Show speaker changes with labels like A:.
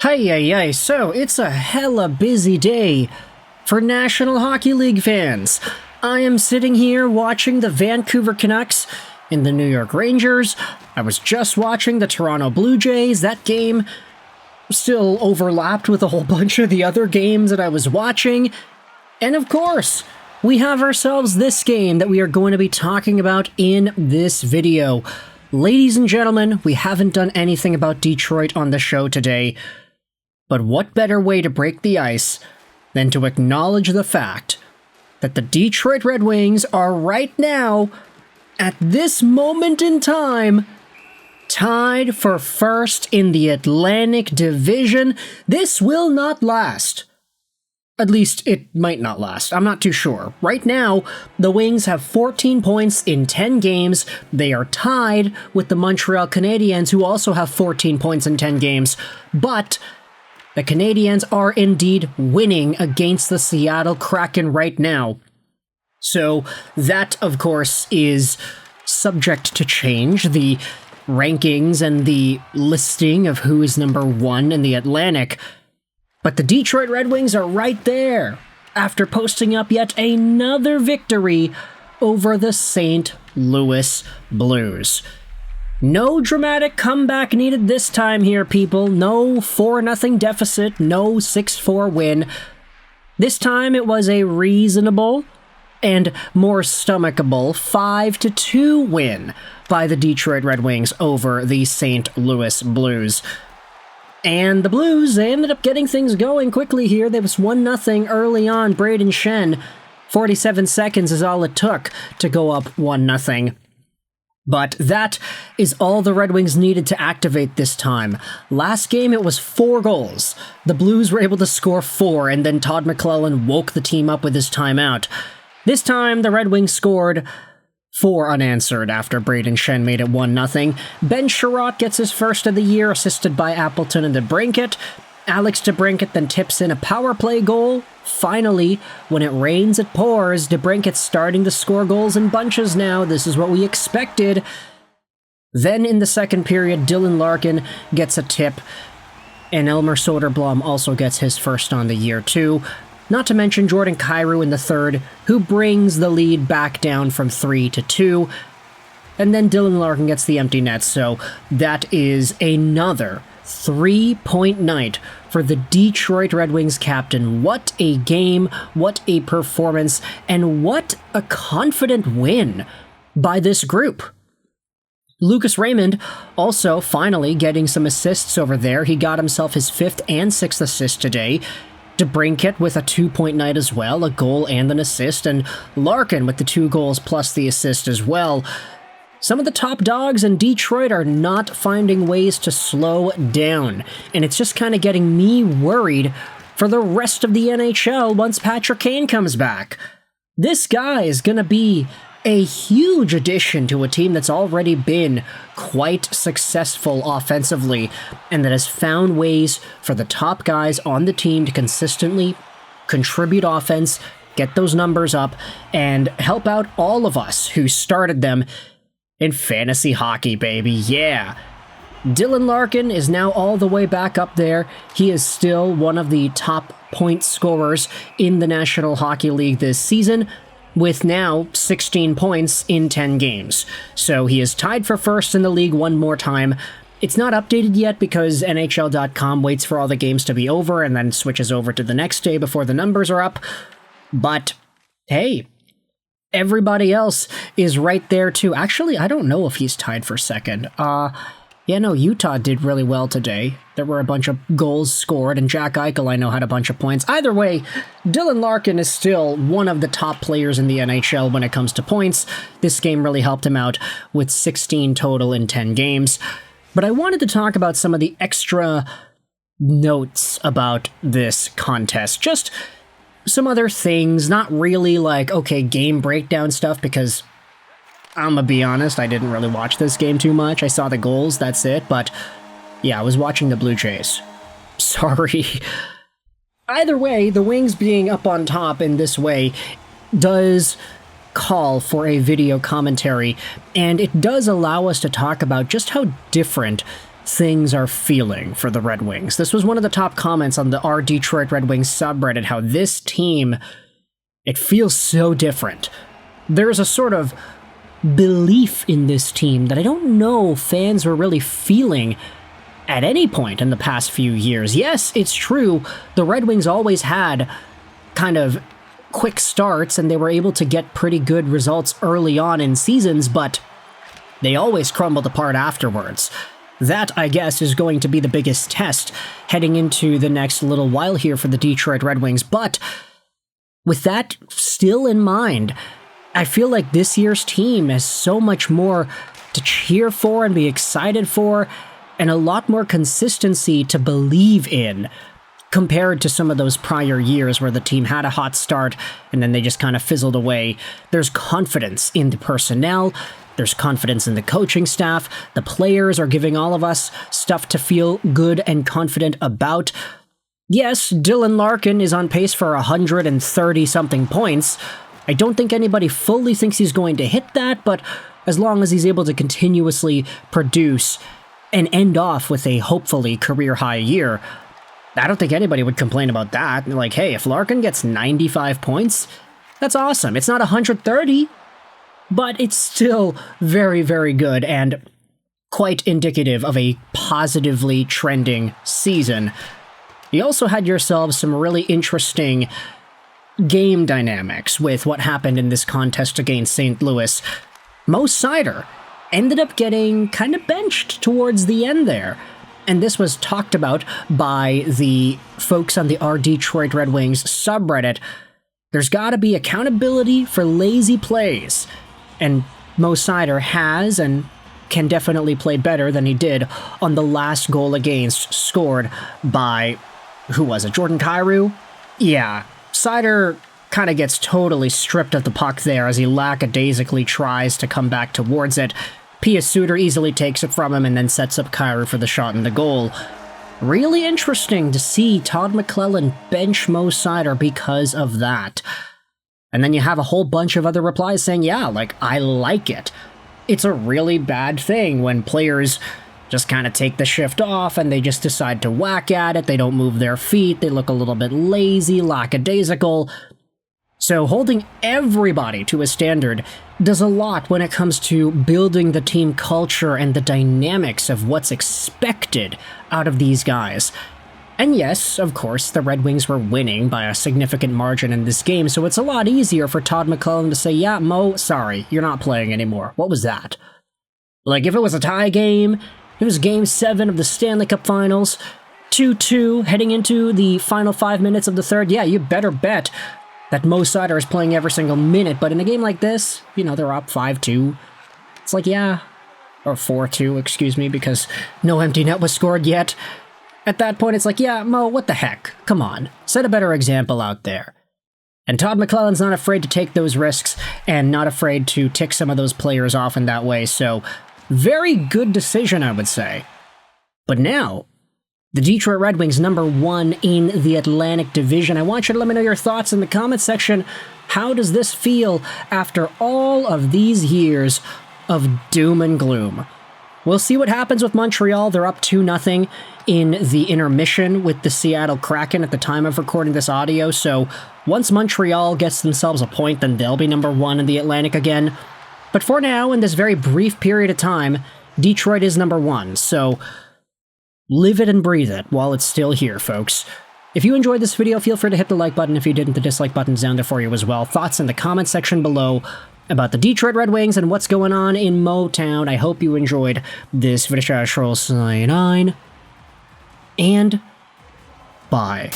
A: Hey, so it's a hella busy day for National Hockey League fans. I am sitting here watching the Vancouver Canucks and the New York Rangers. I was just watching the Toronto Blue Jays. That game still overlapped with a whole bunch of the other games that I was watching. And of course, we have ourselves this game that we are going to be talking about in this video. Ladies and gentlemen, we haven't done anything about Detroit on the show today. But what better way to break the ice than to acknowledge the fact that the Detroit Red Wings are right now, at this moment in time, tied for first in the Atlantic Division. This will not last. At least, it might not last. I'm not too sure. Right now, the Wings have 14 points in 10 games. They are tied with the Montreal Canadiens, who also have 14 points in 10 games. But the Canadiens are indeed winning against the Seattle Kraken right now. So that, of course, is subject to change. The rankings and the listing of who is number one in the Atlantic. But the Detroit Red Wings are right there after posting up yet another victory over the St. Louis Blues. No dramatic comeback needed this time here, people. No 4-0 deficit, no 6-4 win. This time it was a reasonable and more stomachable 5-2 win by the Detroit Red Wings over the St. Louis Blues. And the Blues, they ended up getting things going quickly here. There was 1-0 early on. Brayden Schenn, 47 seconds is all it took to go up 1-0. But that is all the Red Wings needed to activate this time. Last game, it was 4 goals. The Blues were able to score 4, and then Todd McLellan woke the team up with his timeout. This time, the Red Wings scored 4 unanswered after Brayden Schenn made it 1-0. Ben Chiarot gets his first of the year, assisted by Appleton and DeBrincat. Alex DeBrincat then tips in a power play goal. Finally, when it rains, it pours. DeBrincat's starting to score goals in bunches now. This is what we expected. Then in the second period, Dylan Larkin gets a tip, and Elmer Soderblom also gets his first on the year too. Not to mention Jordan Kyrou in the third, who brings the lead back down from 3-2. And then Dylan Larkin gets the empty net, so that is another 3-point night for the Detroit Red Wings captain. What a game, what a performance, and what a confident win by this group. Lucas Raymond also finally getting some assists over there. He got himself his 5th and 6th assist today. DeBrincat with a 2-point night as well, a goal and an assist, and Larkin with the 2 goals plus the assist as well. Some of the top dogs in Detroit are not finding ways to slow down, and it's just kind of getting me worried for the rest of the NHL once Patrick Kane comes back. This guy is going to be a huge addition to a team that's already been quite successful offensively, and that has found ways for the top guys on the team to consistently contribute offense, get those numbers up, and help out all of us who started them in fantasy hockey, baby. Yeah. Dylan Larkin is now all the way back up there. He is still one of the top point scorers in the National Hockey League this season, with now 16 points in 10 games. So he is tied for first in the league one more time. It's not updated yet because NHL.com waits for all the games to be over and then switches over to the next day before the numbers are up. But hey, everybody else is right there too. Actually, I don't know if he's tied for second. Yeah, no, Utah did really well today. There were a bunch of goals scored, and Jack Eichel, I know, had a bunch of points. Either way, Dylan Larkin is still one of the top players in the NHL when it comes to points. This game really helped him out with 16 total in 10 games. But I wanted to talk about some of the extra notes about this contest. Just some other things, not really like, okay, game breakdown stuff, because I'm gonna be honest, I didn't really watch this game too much. I saw the goals, that's it, but yeah, I was watching the Blue Jays. Sorry. Either way, the Wings being up on top in this way does call for a video commentary, and it does allow us to talk about just how different things are feeling for the Red Wings. This was one of the top comments on the Our Detroit Red Wings subreddit, how this team, it feels so different. There's a sort of belief in this team that I don't know fans were really feeling at any point in the past few years. Yes, it's true, the Red Wings always had kind of quick starts and they were able to get pretty good results early on in seasons, but they always crumbled apart afterwards. That, I guess, is going to be the biggest test heading into the next little while here for the Detroit Red Wings. But with that still in mind, I feel like this year's team has so much more to cheer for and be excited for, and a lot more consistency to believe in compared to some of those prior years where the team had a hot start and then they just kind of fizzled away. There's confidence in the personnel. There's confidence in the coaching staff. The players are giving all of us stuff to feel good and confident about. Yes, Dylan Larkin is on pace for 130-something points. I don't think anybody fully thinks he's going to hit that, but as long as he's able to continuously produce and end off with a hopefully career-high year, I don't think anybody would complain about that. Like, hey, if Larkin gets 95 points, that's awesome. It's not 130, but it's still very, very good and quite indicative of a positively trending season. You also had yourselves some really interesting game dynamics with what happened in this contest against St. Louis. Mo Seider ended up getting kind of benched towards the end there. And this was talked about by the folks on the Our Detroit Red Wings subreddit. There's got to be accountability for lazy plays. And Mo Seider has and can definitely play better than he did on the last goal against scored by, who was it, Jordan Kyrou? Yeah, Seider kind of gets totally stripped of the puck there as he lackadaisically tries to come back towards it. Pius Suter easily takes it from him and then sets up Kyrou for the shot and the goal. Really interesting to see Todd McLellan bench Mo Seider because of that. And then you have a whole bunch of other replies saying, yeah, like, I like it. It's a really bad thing when players just kind of take the shift off and they just decide to whack at it. They don't move their feet. They look a little bit lazy, lackadaisical. So holding everybody to a standard does a lot when it comes to building the team culture and the dynamics of what's expected out of these guys. And yes, of course, the Red Wings were winning by a significant margin in this game, so it's a lot easier for Todd McLellan to say, yeah, Mo, sorry, you're not playing anymore. What was that? Like, if it was a tie game, it was Game 7 of the Stanley Cup Finals, 2-2, heading into the final 5 minutes of the third, yeah, you better bet that Mo Seider is playing every single minute, but in a game like this, you know, they're up 5-2. It's like, yeah, or 4-2, excuse me, because no empty net was scored yet. At that point, it's like, yeah, Mo, what the heck? Come on, set a better example out there. And Todd McLellan's not afraid to take those risks and not afraid to tick some of those players off in that way, so very good decision, I would say. But now, the Detroit Red Wings, #1 in the Atlantic Division. I want you to let me know your thoughts in the comments section. How does this feel after all of these years of doom and gloom? We'll see what happens with Montreal. They're up 2-0 in the intermission with the Seattle Kraken at the time of recording this audio, so once Montreal gets themselves a point, then they'll be #1 in the Atlantic again. But for now, in this very brief period of time, Detroit is #1, so live it and breathe it while it's still here, folks. If you enjoyed this video, feel free to hit the like button. If you didn't, the dislike button's down there for you as well. Thoughts in the comment section below about the Detroit Red Wings and what's going on in Motown. I hope you enjoyed this video. And bye.